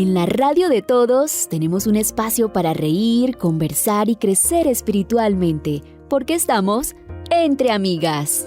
En la radio de todos tenemos un espacio para reír, conversar y crecer espiritualmente, porque estamos entre amigas.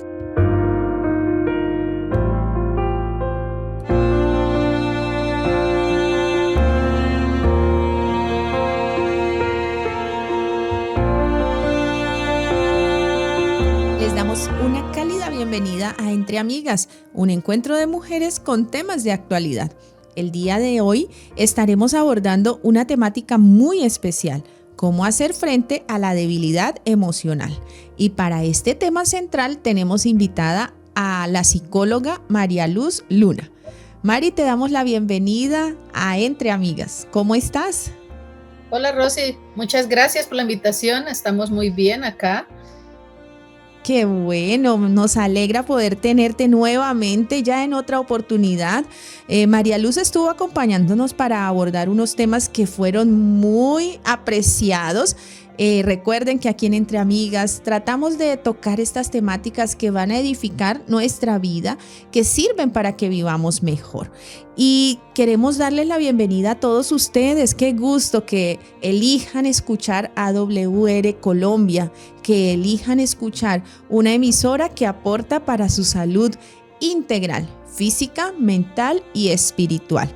Les damos una cálida bienvenida a Entre Amigas, un encuentro de mujeres con temas de actualidad. El día de hoy estaremos abordando una temática muy especial: cómo hacer frente a la debilidad emocional. Y para este tema central tenemos invitada a la psicóloga María Luz Luna. Mari, te damos la bienvenida a Entre Amigas. ¿Cómo estás? Hola Rosy, muchas gracias por la invitación. Estamos muy bien acá. Qué bueno, nos alegra poder tenerte nuevamente ya en otra oportunidad. María Luz estuvo acompañándonos para abordar unos temas que fueron muy apreciados. Recuerden que aquí en Entre Amigas tratamos de tocar estas temáticas que van a edificar nuestra vida, que sirven para que vivamos mejor. Y queremos darles la bienvenida a todos ustedes. Qué gusto que elijan escuchar AWR Colombia, que elijan escuchar una emisora que aporta para su salud integral, física, mental y espiritual.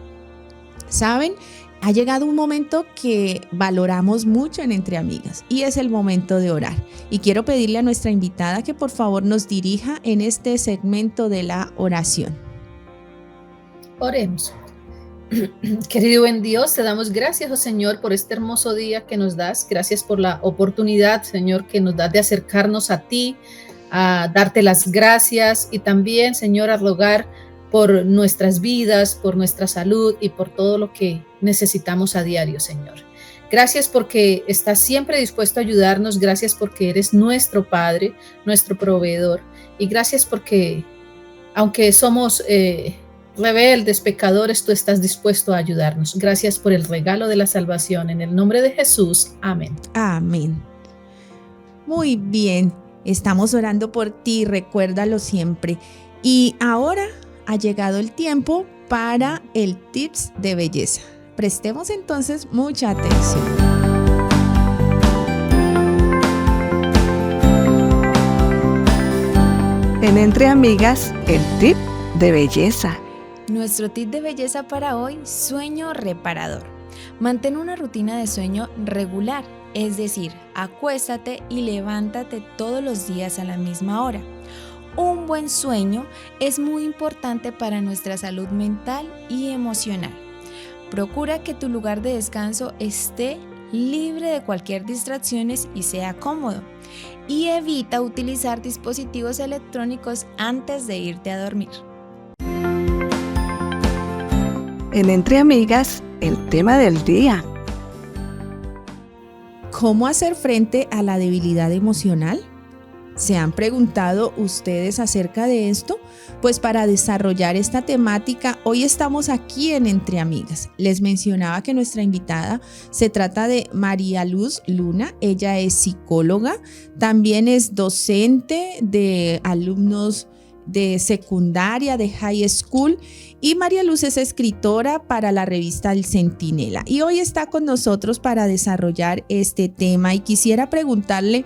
¿Saben? Ha llegado un momento que valoramos mucho en Entre Amigas y es el momento de orar. Y quiero pedirle a nuestra invitada que por favor nos dirija en este segmento de la oración. Oremos. Querido buen Dios, te damos gracias, oh Señor, por este hermoso día que nos das. Gracias por la oportunidad, Señor, que nos das de acercarnos a ti, a darte las gracias y también, Señor, a rogar por nuestras vidas, por nuestra salud y por todo lo que necesitamos a diario, Señor. Gracias porque estás siempre dispuesto a ayudarnos. Gracias porque eres nuestro Padre, nuestro proveedor. Y gracias porque, aunque somos rebeldes, pecadores, tú estás dispuesto a ayudarnos. Gracias por el regalo de la salvación. En el nombre de Jesús, amén. Amén. Muy bien, estamos orando por ti, recuérdalo siempre. Y ahora ha llegado el tiempo para el tips de belleza. Prestemos entonces mucha atención. En Entre Amigas, el tip de belleza. Nuestro tip de belleza para hoy: sueño reparador. Mantén una rutina de sueño regular, es decir, acuéstate y levántate todos los días a la misma hora. Un buen sueño es muy importante para nuestra salud mental y emocional. Procura que tu lugar de descanso esté libre de cualquier distracción y sea cómodo. Y evita utilizar dispositivos electrónicos antes de irte a dormir. En Entre Amigas, el tema del día. ¿Cómo hacer frente a la debilidad emocional? ¿Se han preguntado ustedes acerca de esto? Pues para desarrollar esta temática, hoy estamos aquí en Entre Amigas. Les mencionaba que nuestra invitada se trata de María Luz Luna. Ella es psicóloga, también es docente de alumnos de secundaria, de high school, y María Luz es escritora para la revista El Centinela. Y hoy está con nosotros para desarrollar este tema y quisiera preguntarle: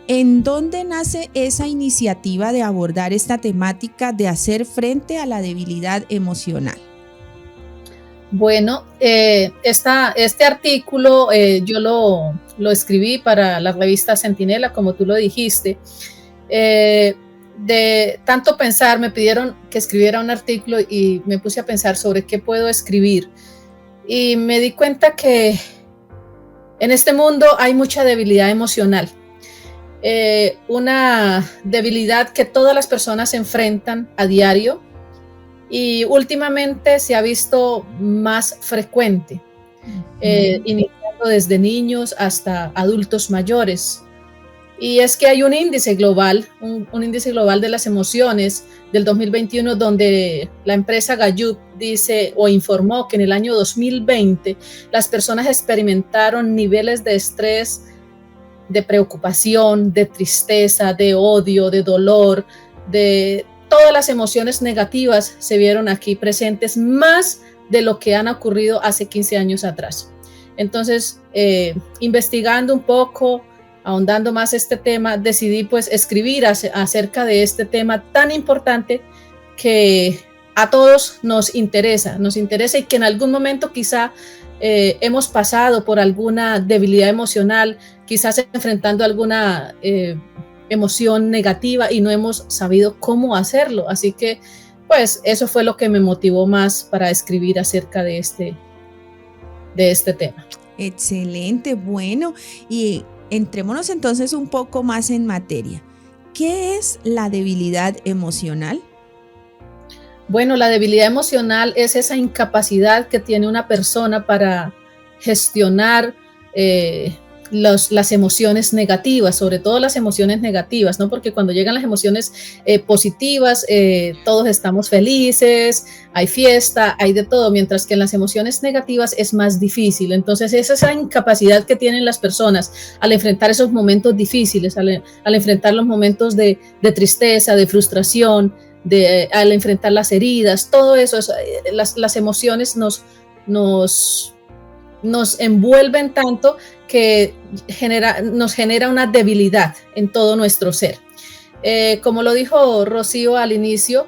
¿en dónde nace esa iniciativa de abordar esta temática de hacer frente a la debilidad emocional? Bueno, este artículo yo lo escribí para la revista Centinela, como tú lo dijiste. De tanto pensar, me pidieron que escribiera un artículo y me puse a pensar sobre qué puedo escribir. Y me di cuenta que en este mundo hay mucha debilidad emocional. Una debilidad que todas las personas enfrentan a diario y últimamente se ha visto más frecuente, iniciando desde niños hasta adultos mayores. Y es que hay un índice global, un índice global de las emociones del 2021, donde la empresa Gallup dice o informó que en el año 2020 las personas experimentaron niveles de estrés, de preocupación, de tristeza, de odio, de dolor, de todas las emociones negativas se vieron aquí presentes, más de lo que han ocurrido hace 15 años atrás. Entonces, investigando un poco, ahondando más este tema, decidí pues escribir acerca de este tema tan importante que a todos nos interesa y que en algún momento quizá hemos pasado por alguna debilidad emocional, quizás enfrentando alguna emoción negativa y no hemos sabido cómo hacerlo. Así que pues eso fue lo que me motivó más para escribir acerca de este tema. Excelente, bueno, y entrémonos entonces un poco más en materia. ¿Qué es la debilidad emocional? Bueno, la debilidad emocional es esa incapacidad que tiene una persona para gestionar las emociones negativas, sobre todo las emociones negativas, ¿no? Porque cuando llegan las emociones positivas, todos estamos felices, hay fiesta, hay de todo, mientras que en las emociones negativas es más difícil. Entonces es esa incapacidad que tienen las personas al enfrentar esos momentos difíciles, al enfrentar los momentos de tristeza, de frustración, al enfrentar las heridas, todo eso, las emociones nos envuelven tanto que nos genera una debilidad en todo nuestro ser. Como lo dijo Rocío al inicio,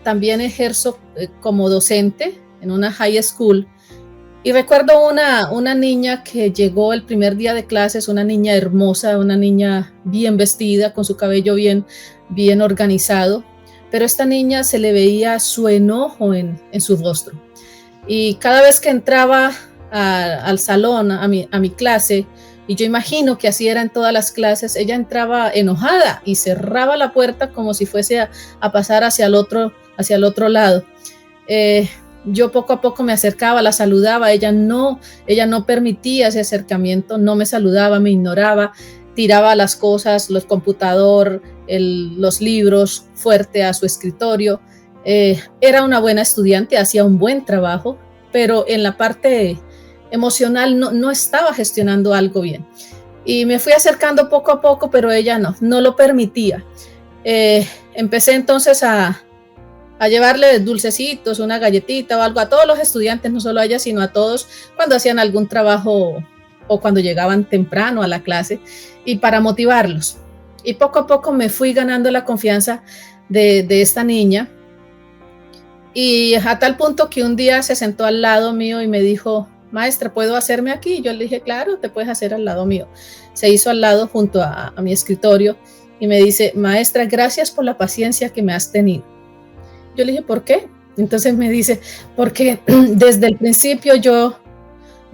también ejerzo como docente en una high school y recuerdo una niña que llegó el primer día de clases, una niña hermosa, una niña bien vestida, con su cabello bien organizado, pero esta niña se le veía su enojo en su rostro. Y cada vez que entraba al salón, a mi clase, y yo imagino que así era en todas las clases, ella entraba enojada y cerraba la puerta como si fuese a pasar hacia el otro lado. Yo poco a poco me acercaba, la saludaba, ella no permitía ese acercamiento, no me saludaba, me ignoraba, tiraba las cosas, los computadores, los libros fuerte a su escritorio. Era una buena estudiante, hacía un buen trabajo, pero en la parte emocional no estaba gestionando algo bien. Y me fui acercando poco a poco, pero ella no lo permitía. Empecé entonces a llevarle dulcecitos, una galletita o algo a todos los estudiantes, no solo a ella, sino a todos cuando hacían algún trabajo o cuando llegaban temprano a la clase, y para motivarlos. Y poco a poco me fui ganando la confianza de esta niña, y a tal punto que un día se sentó al lado mío y me dijo: maestra, ¿puedo hacerme aquí? Yo le dije: claro, te puedes hacer al lado mío. Se hizo al lado junto a mi escritorio y me dice: maestra, gracias por la paciencia que me has tenido. Yo le dije: ¿por qué? Entonces me dice: porque desde el principio yo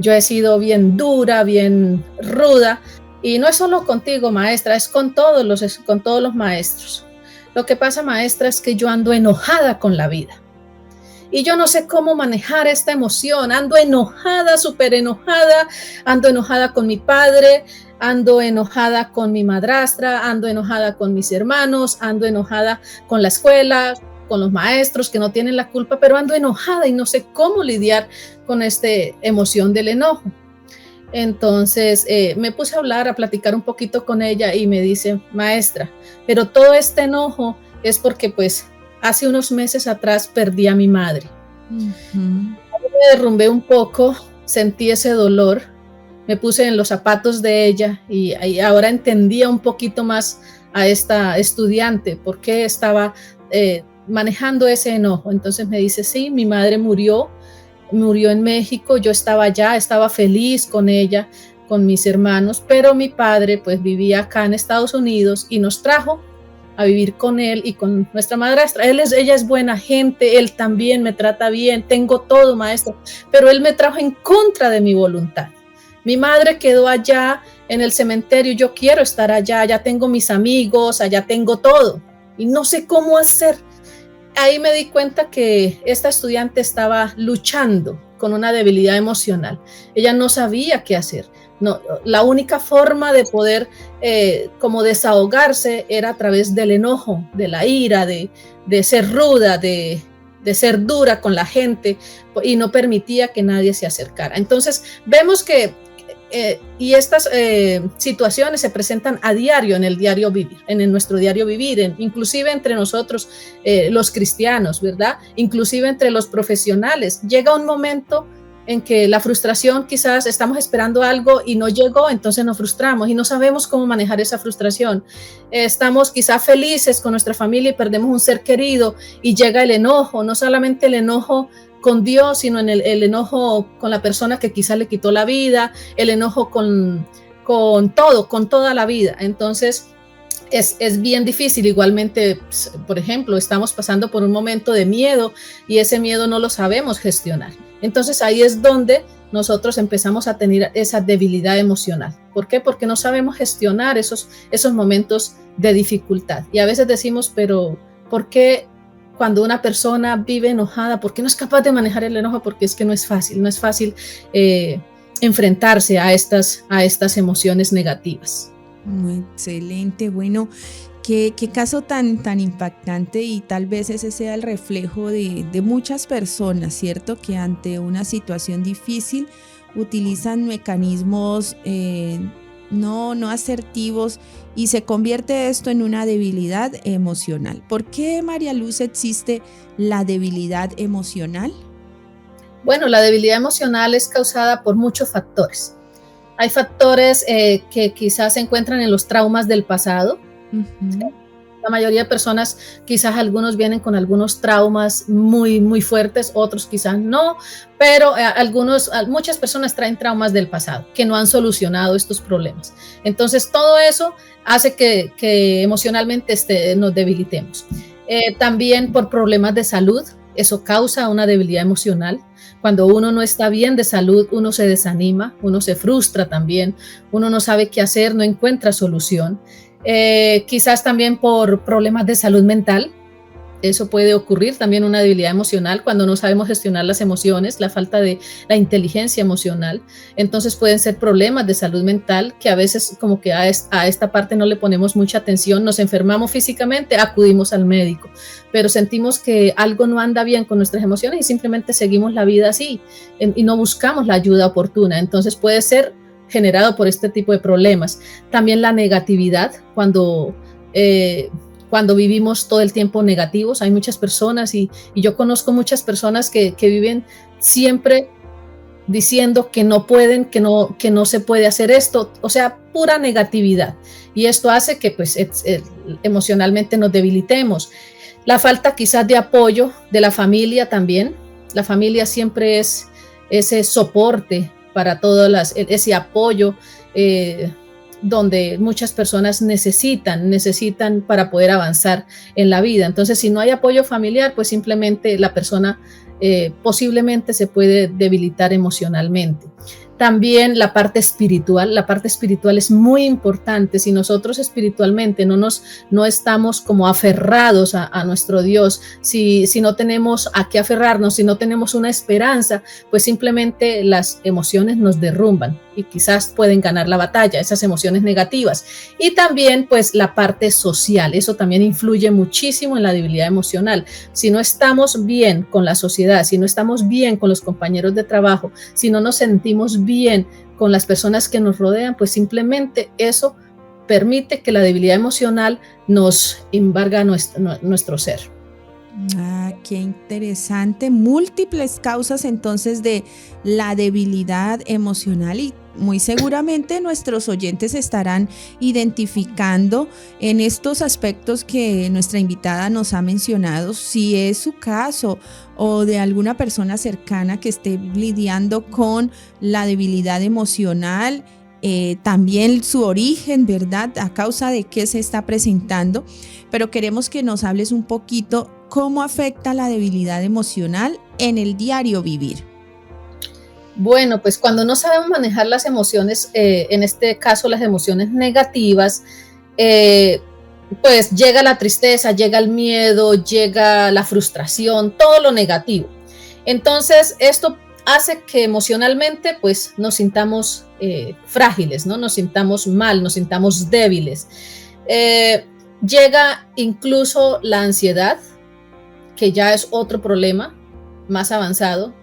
he sido bien dura, bien ruda, y no es solo contigo, maestra, es con todos los maestros. Lo que pasa, maestra, es que yo ando enojada con la vida. Y yo no sé cómo manejar esta emoción. Ando enojada, súper enojada. Ando enojada con mi padre, ando enojada con mi madrastra, ando enojada con mis hermanos, ando enojada con la escuela, con los maestros que no tienen la culpa, pero ando enojada y no sé cómo lidiar con esta emoción del enojo. Entonces me puse a hablar, a platicar un poquito con ella y me dice: maestra, pero todo este enojo es porque pues hace unos meses atrás perdí a mi madre. Me derrumbé un poco, sentí ese dolor, me puse en los zapatos de ella y ahora entendía un poquito más a esta estudiante, por qué estaba manejando ese enojo. Entonces me dice: sí, mi madre murió en México, yo estaba allá, estaba feliz con ella, con mis hermanos, pero mi padre pues vivía acá en Estados Unidos y nos trajo a vivir con él y con nuestra madrastra. Ella es buena gente, él también me trata bien, tengo todo, maestra, pero él me trajo en contra de mi voluntad. Mi madre quedó allá en el cementerio, yo quiero estar allá, allá tengo mis amigos, allá tengo todo y no sé cómo hacer. Ahí me di cuenta que esta estudiante estaba luchando con una debilidad emocional. Ella no sabía qué hacer. No, la única forma de poder como desahogarse era a través del enojo, de la ira, de ser ruda, de ser dura con la gente, y no permitía que nadie se acercara. Entonces vemos que y estas situaciones se presentan a diario en el diario vivir, en nuestro diario vivir, inclusive entre nosotros los cristianos, ¿verdad? Inclusive entre los profesionales. Llega un momento en que la frustración, quizás estamos esperando algo y no llegó, entonces nos frustramos y no sabemos cómo manejar esa frustración. Estamos quizás felices con nuestra familia y perdemos un ser querido y llega el enojo, no solamente el enojo con Dios, sino en el enojo con la persona que quizás le quitó la vida, el enojo con todo, con toda la vida. Entonces es bien difícil. Igualmente, por ejemplo, estamos pasando por un momento de miedo y ese miedo no lo sabemos gestionar. Entonces ahí es donde nosotros empezamos a tener esa debilidad emocional. ¿Por qué? Porque no sabemos gestionar esos momentos de dificultad. Y a veces decimos, pero ¿por qué cuando una persona vive enojada, por qué no es capaz de manejar el enojo? Porque es que no es fácil enfrentarse a estas emociones negativas. Excelente, bueno, qué caso tan impactante, y tal vez ese sea el reflejo de muchas personas, ¿cierto? Que ante una situación difícil utilizan mecanismos no asertivos, y se convierte esto en una debilidad emocional. ¿Por qué, María Luz, existe la debilidad emocional? Bueno, la debilidad emocional es causada por muchos factores. Hay factores que quizás se encuentran en los traumas del pasado. Uh-huh. La mayoría de personas, quizás algunos vienen con algunos traumas muy, muy fuertes, otros quizás no, pero muchas personas traen traumas del pasado que no han solucionado estos problemas. Entonces, todo eso hace que emocionalmente nos debilitemos. También por problemas de salud, eso causa una debilidad emocional. Cuando uno no está bien de salud, uno se desanima, uno se frustra también, uno no sabe qué hacer, no encuentra solución. Quizás también por problemas de salud mental. Eso puede ocurrir también, una debilidad emocional, cuando no sabemos gestionar las emociones, la falta de la inteligencia emocional. Entonces pueden ser problemas de salud mental que a veces como que a esta parte no le ponemos mucha atención, nos enfermamos físicamente, acudimos al médico, pero sentimos que algo no anda bien con nuestras emociones y simplemente seguimos la vida así y no buscamos la ayuda oportuna. Entonces puede ser generado por este tipo de problemas. También la negatividad, cuando vivimos todo el tiempo negativos. Hay muchas personas y yo conozco muchas personas que viven siempre diciendo que no pueden, que no se puede hacer esto, o sea, pura negatividad. Y esto hace que pues emocionalmente nos debilitemos. La falta quizás de apoyo de la familia también. La familia siempre es ese soporte para todas ese apoyo donde muchas personas necesitan para poder avanzar en la vida. Entonces, si no hay apoyo familiar, pues simplemente la persona posiblemente se puede debilitar emocionalmente. También la parte espiritual es muy importante. Si nosotros espiritualmente no estamos como aferrados a nuestro Dios, si no tenemos a qué aferrarnos, si no tenemos una esperanza, pues simplemente las emociones nos derrumban y quizás pueden ganar la batalla, esas emociones negativas. Y también pues la parte social, eso también influye muchísimo en la debilidad emocional. Si no estamos bien con la sociedad, si no estamos bien con los compañeros de trabajo, si no nos sentimos bien con las personas que nos rodean, pues simplemente eso permite que la debilidad emocional nos embarga nuestro ser. Qué interesante. Múltiples causas entonces de la debilidad emocional, y muy seguramente nuestros oyentes estarán identificando en estos aspectos que nuestra invitada nos ha mencionado, si es su caso o de alguna persona cercana que esté lidiando con la debilidad emocional. También su origen, ¿verdad? A causa de qué se está presentando, pero queremos que nos hables un poquito cómo afecta la debilidad emocional en el diario vivir. Bueno, pues cuando no sabemos manejar las emociones, en este caso las emociones negativas, pues llega la tristeza, llega el miedo, llega la frustración, todo lo negativo. Entonces esto hace que emocionalmente pues nos sintamos frágiles, ¿no? Nos sintamos mal, nos sintamos débiles. Llega incluso la ansiedad, que ya es otro problema más avanzado.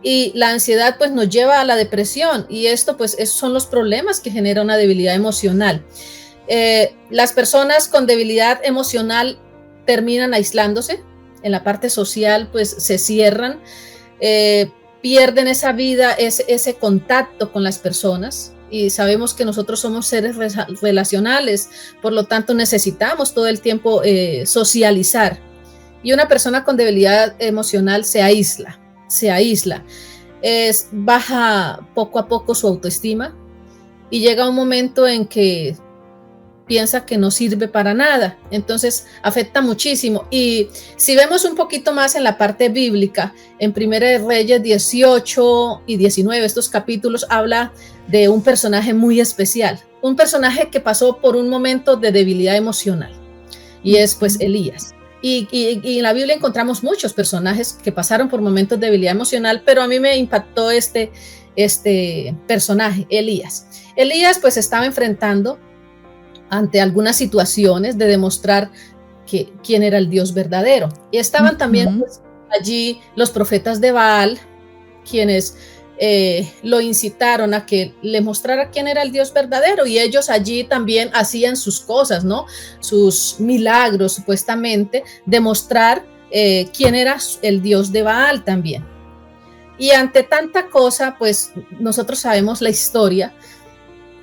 y la ansiedad pues nos lleva a la depresión, y esto pues esos son los problemas que genera una debilidad emocional. Las personas con debilidad emocional terminan aislándose, en la parte social pues se cierran, pierden esa vida, ese contacto con las personas, y sabemos que nosotros somos seres relacionales, por lo tanto necesitamos todo el tiempo socializar, y una persona con debilidad emocional se aísla, baja poco a poco su autoestima, y llega un momento en que piensa que no sirve para nada, entonces afecta muchísimo. Y si vemos un poquito más en la parte bíblica, en Primera de Reyes 18 y 19, estos capítulos habla de un personaje muy especial, un personaje que pasó por un momento de debilidad emocional, y es pues Elías. Y en la Biblia encontramos muchos personajes que pasaron por momentos de debilidad emocional, pero a mí me impactó este personaje, Elías. Elías pues estaba enfrentando ante algunas situaciones de demostrar quién era el Dios verdadero. Y estaban también pues, allí los profetas de Baal, quienes lo incitaron a que le mostrara quién era el Dios verdadero, y ellos allí también hacían sus cosas, ¿no? Sus milagros, supuestamente, demostrar quién era el Dios de Baal también. Y ante tanta cosa, pues nosotros sabemos la historia.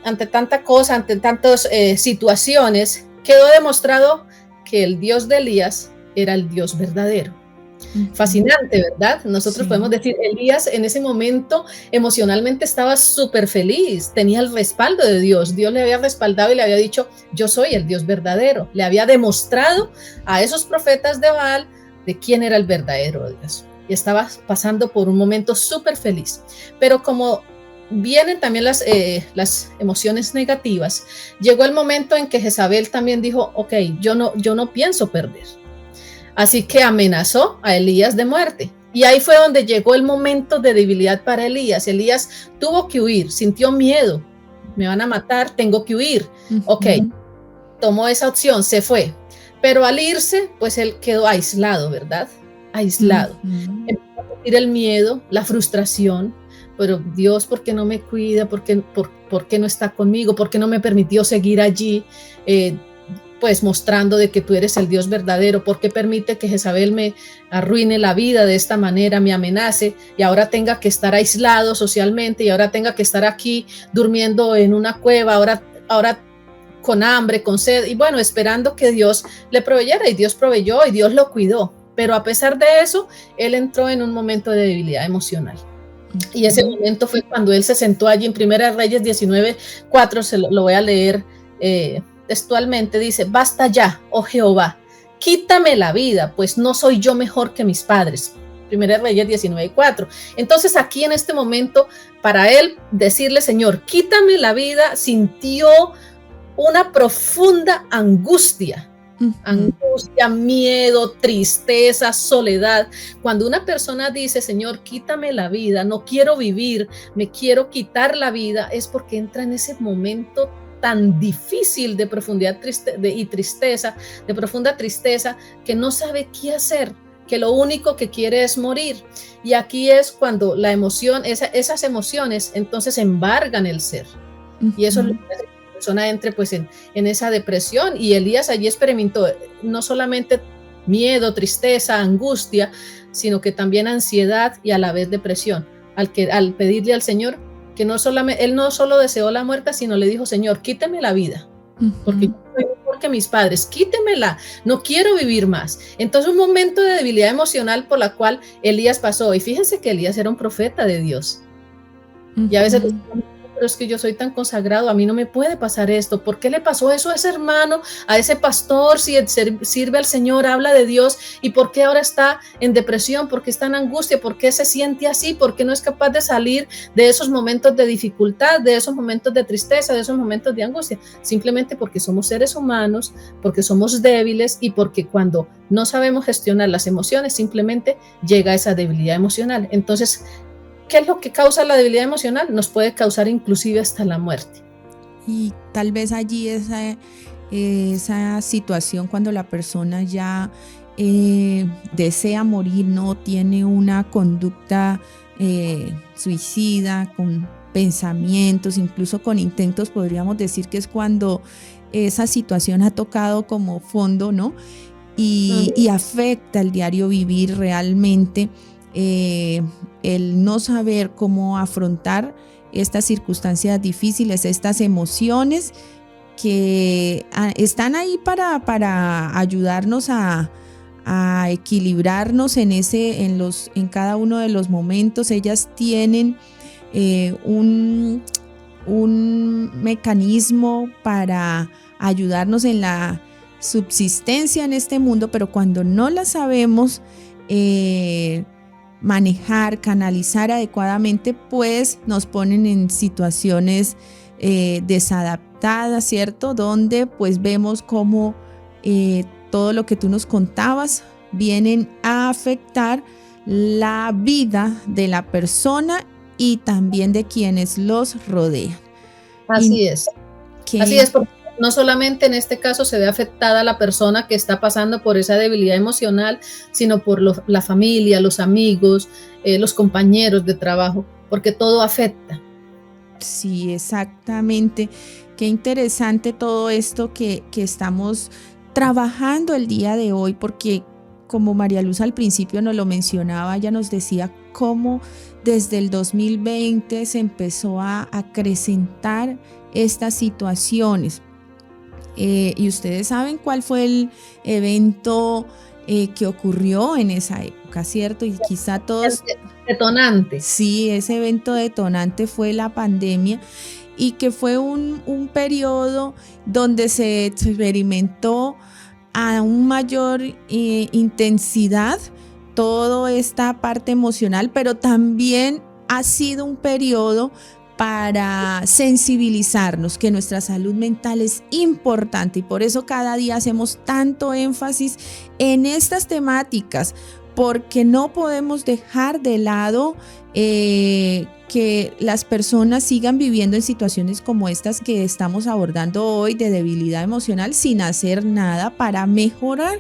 Ante tanta cosa, ante tantas situaciones, quedó demostrado que el Dios de Elías era el Dios verdadero. Fascinante, ¿verdad? Nosotros podemos decir, Elías en ese momento emocionalmente estaba súper feliz, tenía el respaldo de Dios. Dios le había respaldado y le había dicho, yo soy el Dios verdadero. Le había demostrado a esos profetas de Baal de quién era el verdadero Dios. Y estaba pasando por un momento súper feliz. Pero como vienen también las emociones negativas, llegó el momento en que Jezabel también dijo, ok, yo no pienso perder. Así que amenazó a Elías de muerte. Y ahí fue donde llegó el momento de debilidad para Elías. Elías tuvo que huir, sintió miedo. Me van a matar, tengo que huir. Ok, tomó esa opción, se fue. Pero al irse, pues él quedó aislado, ¿verdad? Aislado. Empezó a sentir el miedo, la frustración. Pero Dios, ¿por qué no me cuida? ¿Por qué no está conmigo? ¿Por qué no me permitió seguir allí? Pues mostrando de que tú eres el Dios verdadero. ¿Por qué permite que Jezabel me arruine la vida de esta manera, me amenace, y ahora tenga que estar aislado socialmente, y ahora tenga que estar aquí durmiendo en una cueva, ahora con hambre, con sed, y bueno, esperando que Dios le proveyera? Y Dios proveyó y Dios lo cuidó. Pero a pesar de eso, él entró en un momento de debilidad emocional. Y ese momento fue cuando él se sentó allí en Primera Reyes 19:4, lo voy a leer textualmente, dice, basta ya, oh Jehová, quítame la vida, pues no soy yo mejor que mis padres. Primera Reyes 19:4. Entonces aquí en este momento, para él decirle, Señor, quítame la vida, sintió una profunda angustia. Angustia, miedo, tristeza, soledad. Cuando una persona dice, Señor, quítame la vida, no quiero vivir, me quiero quitar la vida, es porque entra en ese momento tan difícil de profundidad y tristeza, de profunda tristeza, que no sabe qué hacer, que lo único que quiere es morir. Y aquí es cuando la emoción, esas emociones entonces embargan el ser. Y eso es lo que hace que la persona entre pues en esa depresión. Y Elías allí experimentó no solamente miedo, tristeza, angustia, sino que también ansiedad y a la vez depresión. Al pedirle al Señor que él no solo deseó la muerte, sino le dijo, Señor, quíteme la vida, porque yo soy mejor que mis padres, quítemela, no quiero vivir más. Entonces un momento de debilidad emocional por la cual Elías pasó, y fíjense que Elías era un profeta de Dios, y a veces pero es que yo soy tan consagrado, a mí no me puede pasar esto. ¿Por qué le pasó eso a ese hermano, a ese pastor, si sirve al Señor, habla de Dios, y por qué ahora está en depresión, por qué está en angustia, por qué se siente así, por qué no es capaz de salir de esos momentos de dificultad, de esos momentos de tristeza, de esos momentos de angustia? Simplemente porque somos seres humanos, porque somos débiles, y porque cuando no sabemos gestionar las emociones, simplemente llega esa debilidad emocional. Entonces, ¿qué es lo que causa la debilidad emocional? Nos puede causar inclusive hasta la muerte. Y tal vez allí esa situación cuando la persona ya desea morir, no tiene una conducta suicida, con pensamientos, incluso con intentos, podríamos decir que es cuando esa situación ha tocado como fondo, ¿no? Y afecta el diario vivir realmente, el no saber cómo afrontar estas circunstancias difíciles, estas emociones que están ahí para ayudarnos a equilibrarnos en cada uno de los momentos. Ellas tienen un mecanismo para ayudarnos en la subsistencia en este mundo, pero cuando no la sabemos manejar, canalizar adecuadamente, pues nos ponen en situaciones desadaptadas, ¿cierto? Donde pues vemos cómo todo lo que tú nos contabas vienen a afectar la vida de la persona y también de quienes los rodean. Así es. Así es, porque no solamente en este caso se ve afectada la persona que está pasando por esa debilidad emocional, sino por la familia, los amigos, los compañeros de trabajo, porque todo afecta. Sí, exactamente. Qué interesante todo esto que estamos trabajando el día de hoy, porque como María Luz al principio nos lo mencionaba, ella nos decía cómo desde el 2020 se empezó a acrecentar estas situaciones. Y ustedes saben cuál fue el evento que ocurrió en esa época, ¿cierto? Y quizá todos... Detonante. Sí, ese evento detonante fue la pandemia, y que fue un periodo donde se experimentó a un mayor intensidad toda esta parte emocional, pero también ha sido un periodo para sensibilizarnos que nuestra salud mental es importante, y por eso cada día hacemos tanto énfasis en estas temáticas, porque no podemos dejar de lado que las personas sigan viviendo en situaciones como estas que estamos abordando hoy, de debilidad emocional, sin hacer nada para mejorar.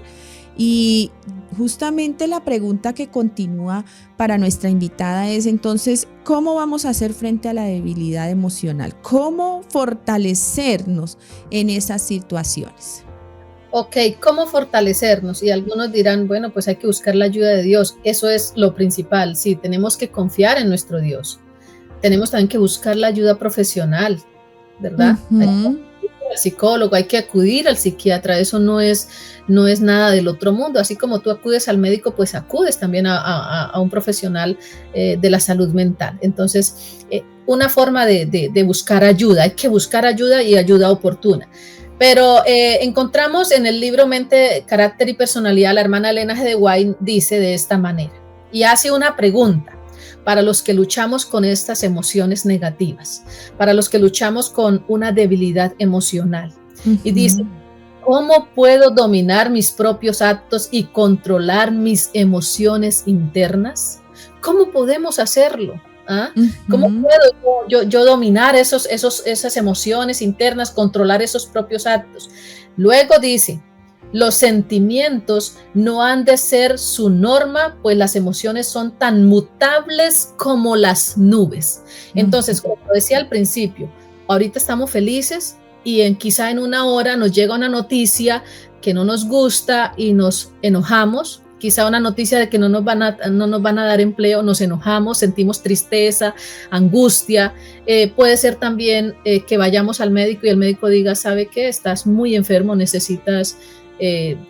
Y justamente la pregunta que continúa para nuestra invitada es entonces, ¿cómo vamos a hacer frente a la debilidad emocional? ¿Cómo fortalecernos en esas situaciones? Ok, ¿cómo fortalecernos? Y algunos dirán, bueno, pues hay que buscar la ayuda de Dios. Eso es lo principal. Sí, tenemos que confiar en nuestro Dios. Tenemos también que buscar la ayuda profesional, ¿verdad? Al psicólogo, hay que acudir al psiquiatra. Eso no es nada del otro mundo. Así como tú acudes al médico, pues acudes también a un profesional de la salud mental. Entonces, una forma de buscar ayuda. Hay que buscar ayuda y ayuda oportuna. Pero encontramos en el libro Mente, Carácter y Personalidad, la hermana Elena G. de White dice de esta manera, y hace una pregunta para los que luchamos con estas emociones negativas, para los que luchamos con una debilidad emocional. Y dice, ¿cómo puedo dominar mis propios actos y controlar mis emociones internas? ¿Cómo podemos hacerlo? ¿Ah? ¿Cómo puedo yo dominar esas emociones internas, controlar esos propios actos? Luego dice, los sentimientos no han de ser su norma, pues las emociones son tan mutables como las nubes. Entonces, como decía al principio, ahorita estamos felices y quizá en una hora nos llega una noticia que no nos gusta y nos enojamos. Quizá una noticia de que no nos van a dar empleo, nos enojamos, sentimos tristeza, angustia. Puede ser también que vayamos al médico y el médico diga, ¿sabe qué? Estás muy enfermo, necesitas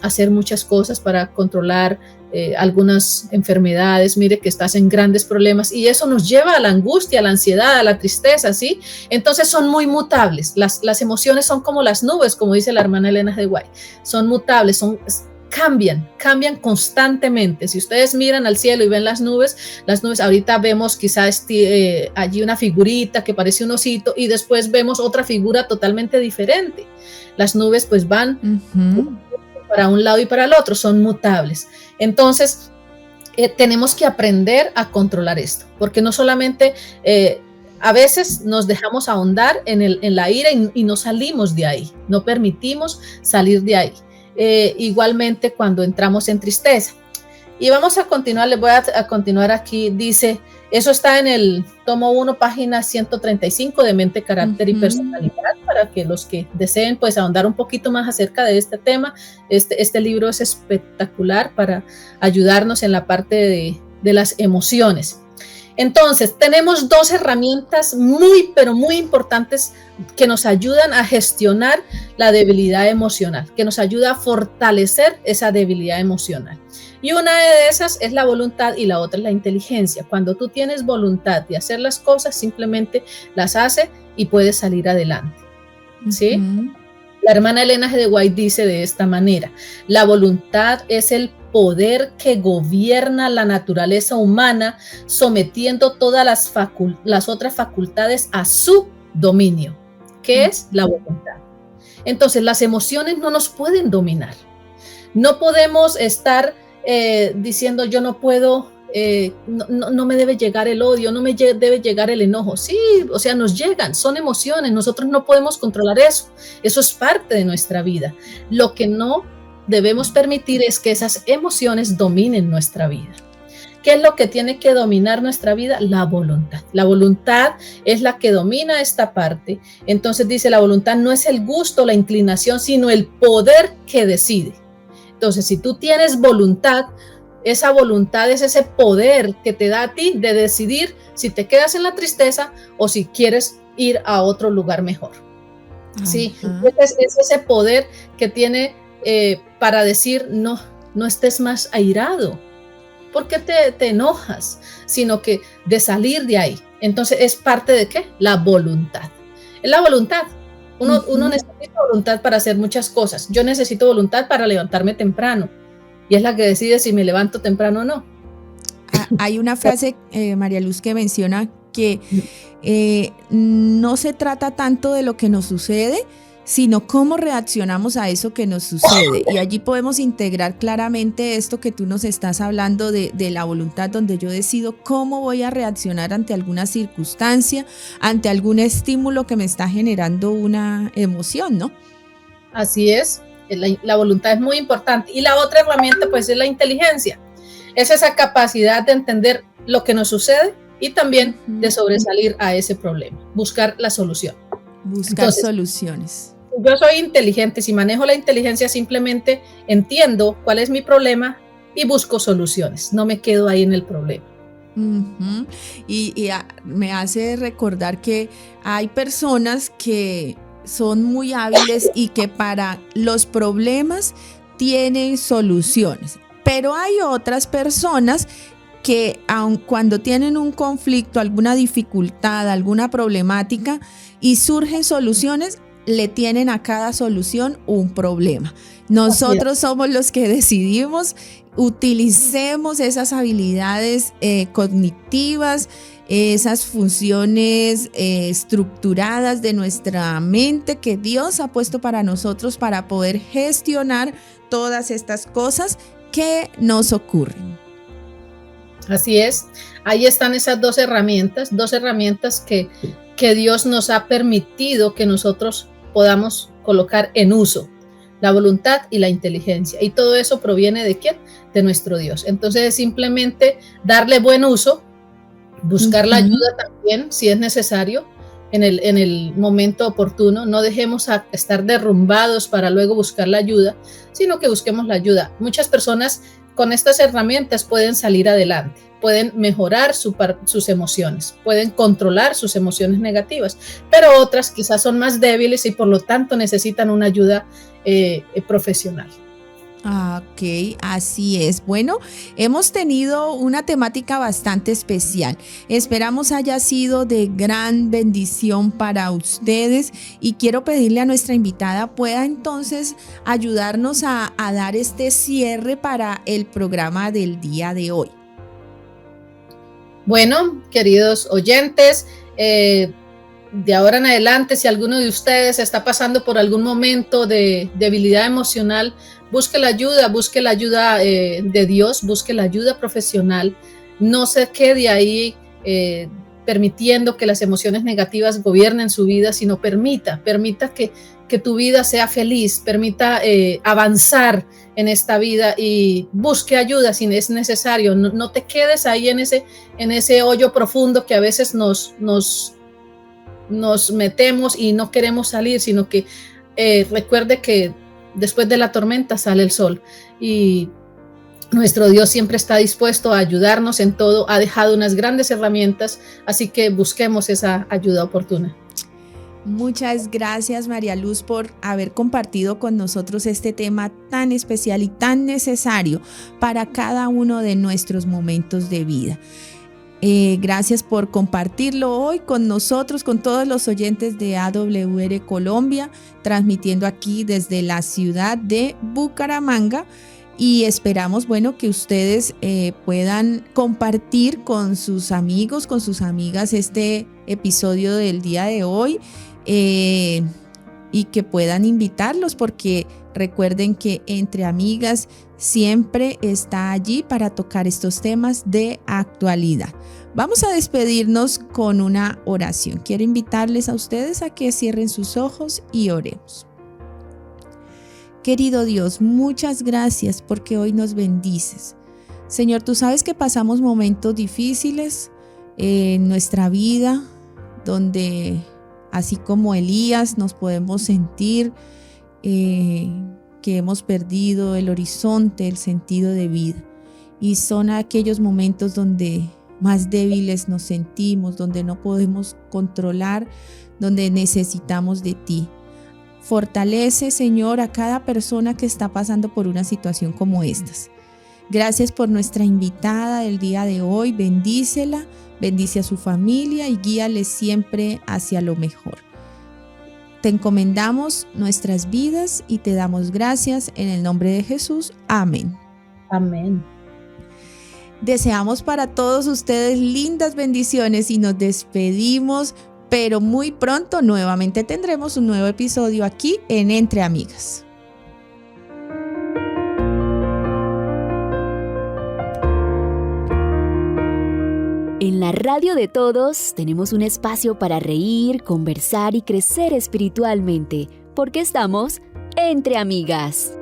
hacer muchas cosas para controlar algunas enfermedades, mire que estás en grandes problemas, y eso nos lleva a la angustia, a la ansiedad, a la tristeza, ¿sí? Entonces son muy mutables. Las emociones son como las nubes, como dice la hermana Elena G. de White, son mutables, cambian constantemente. Si ustedes miran al cielo y ven las nubes, ahorita vemos quizás allí una figurita que parece un osito y después vemos otra figura totalmente diferente. Las nubes pues van para un lado y para el otro, son mutables. Entonces tenemos que aprender a controlar esto, porque no solamente a veces nos dejamos ahondar en la ira y no salimos de ahí, no permitimos salir de ahí. Igualmente cuando entramos en tristeza. Y vamos a continuar, les voy a continuar aquí. Dice, eso está en el tomo 1, página 135 de Mente, Carácter y Personalidad, para que los que deseen pues ahondar un poquito más acerca de este tema. Este libro es espectacular para ayudarnos en la parte de las emociones. Entonces, tenemos dos herramientas pero muy importantes que nos ayudan a gestionar la debilidad emocional, que nos ayuda a fortalecer esa debilidad emocional. Y una de esas es la voluntad y la otra es la inteligencia. Cuando tú tienes voluntad de hacer las cosas, simplemente las haces y puedes salir adelante. ¿Sí? La hermana Elena G. de White dice de esta manera: la voluntad es el poder que gobierna la naturaleza humana, sometiendo todas las otras facultades a su dominio, que es la voluntad. Entonces, las emociones no nos pueden dominar. No podemos estar diciendo yo no puedo, no me debe llegar el odio, no me debe llegar el enojo. Sí, o sea, nos llegan, son emociones, nosotros no podemos controlar eso. Eso es parte de nuestra vida. Lo que no debemos permitir es que esas emociones dominen nuestra vida. ¿Qué es lo que tiene que dominar nuestra vida? La voluntad. La voluntad es la que domina esta parte. Entonces dice, la voluntad no es el gusto, la inclinación, sino el poder que decide. Entonces, si tú tienes voluntad, esa voluntad es ese poder que te da a ti de decidir si te quedas en la tristeza o si quieres ir a otro lugar mejor. ¿Sí? Es ese poder que tiene para decir, no estés más airado. ¿Por qué te enojas? Sino que de salir de ahí. Entonces, ¿es parte de qué? La voluntad. Es la voluntad. Uno necesita voluntad para hacer muchas cosas. Yo necesito voluntad para levantarme temprano. Y es la que decide si me levanto temprano o no. Hay una frase, María Luz, que menciona que no se trata tanto de lo que nos sucede, sino cómo reaccionamos a eso que nos sucede. Y allí podemos integrar claramente esto que tú nos estás hablando de la voluntad, donde yo decido cómo voy a reaccionar ante alguna circunstancia, ante algún estímulo que me está generando una emoción, ¿no? Así es, la voluntad es muy importante. Y la otra herramienta pues es la inteligencia. Es esa capacidad de entender lo que nos sucede y también de sobresalir a ese problema, buscar la solución. Buscar soluciones. Yo soy inteligente, si manejo la inteligencia simplemente entiendo cuál es mi problema y busco soluciones, no me quedo ahí en el problema. Y me hace recordar que hay personas que son muy hábiles y que para los problemas tienen soluciones, pero hay otras personas que aun cuando tienen un conflicto, alguna dificultad, alguna problemática y surgen soluciones, le tienen a cada solución un problema. Nosotros somos los que decidimos, utilicemos esas habilidades cognitivas, esas funciones estructuradas de nuestra mente que Dios ha puesto para nosotros para poder gestionar todas estas cosas que nos ocurren. Así es, ahí están esas dos herramientas que Dios nos ha permitido que nosotros podamos colocar en uso, la voluntad y la inteligencia. Y todo eso proviene ¿de quién? De nuestro Dios. Entonces es simplemente darle buen uso, buscar la ayuda también si es necesario en el momento oportuno. No dejemos a estar derrumbados para luego buscar la ayuda, sino que busquemos la ayuda. Muchas personas con estas herramientas pueden salir adelante, pueden mejorar sus emociones, pueden controlar sus emociones negativas, pero otras quizás son más débiles y por lo tanto necesitan una ayuda profesional. Ok, así es. Bueno, hemos tenido una temática bastante especial. Esperamos haya sido de gran bendición para ustedes y quiero pedirle a nuestra invitada pueda entonces ayudarnos a dar este cierre para el programa del día de hoy. Bueno, queridos oyentes, de ahora en adelante, si alguno de ustedes está pasando por algún momento de debilidad emocional, busque la ayuda de Dios, busque la ayuda profesional, no se quede ahí permitiendo que las emociones negativas gobiernen su vida, sino permita que tu vida sea feliz, permita avanzar en esta vida y busque ayuda si es necesario. No te quedes ahí en ese hoyo profundo que a veces nos metemos y no queremos salir, sino que recuerde que después de la tormenta sale el sol, y nuestro Dios siempre está dispuesto a ayudarnos en todo, ha dejado unas grandes herramientas, así que busquemos esa ayuda oportuna. Muchas gracias, María Luz, por haber compartido con nosotros este tema tan especial y tan necesario para cada uno de nuestros momentos de vida. Gracias por compartirlo hoy con nosotros, con todos los oyentes de AWR Colombia, transmitiendo aquí desde la ciudad de Bucaramanga. Y esperamos, que ustedes puedan compartir con sus amigos, con sus amigas este episodio del día de hoy, y que puedan invitarlos, porque recuerden que Entre Amigas siempre está allí para tocar estos temas de actualidad. Vamos a despedirnos con una oración. Quiero invitarles a ustedes a que cierren sus ojos y oremos. Querido Dios, muchas gracias porque hoy nos bendices. Señor, tú sabes que pasamos momentos difíciles en nuestra vida, donde así como Elías nos podemos sentir que hemos perdido el horizonte, el sentido de vida. Y son aquellos momentos donde más débiles nos sentimos, donde no podemos controlar, donde necesitamos de ti. Fortalece, Señor, a cada persona que está pasando por una situación como estas. Gracias por nuestra invitada del día de hoy. Bendícela, bendice a su familia y guíale siempre hacia lo mejor. Te encomendamos nuestras vidas y te damos gracias en el nombre de Jesús. Amén. Amén. Deseamos para todos ustedes lindas bendiciones y nos despedimos, pero muy pronto nuevamente tendremos un nuevo episodio aquí en Entre Amigas. En la radio de todos tenemos un espacio para reír, conversar y crecer espiritualmente, porque estamos entre amigas.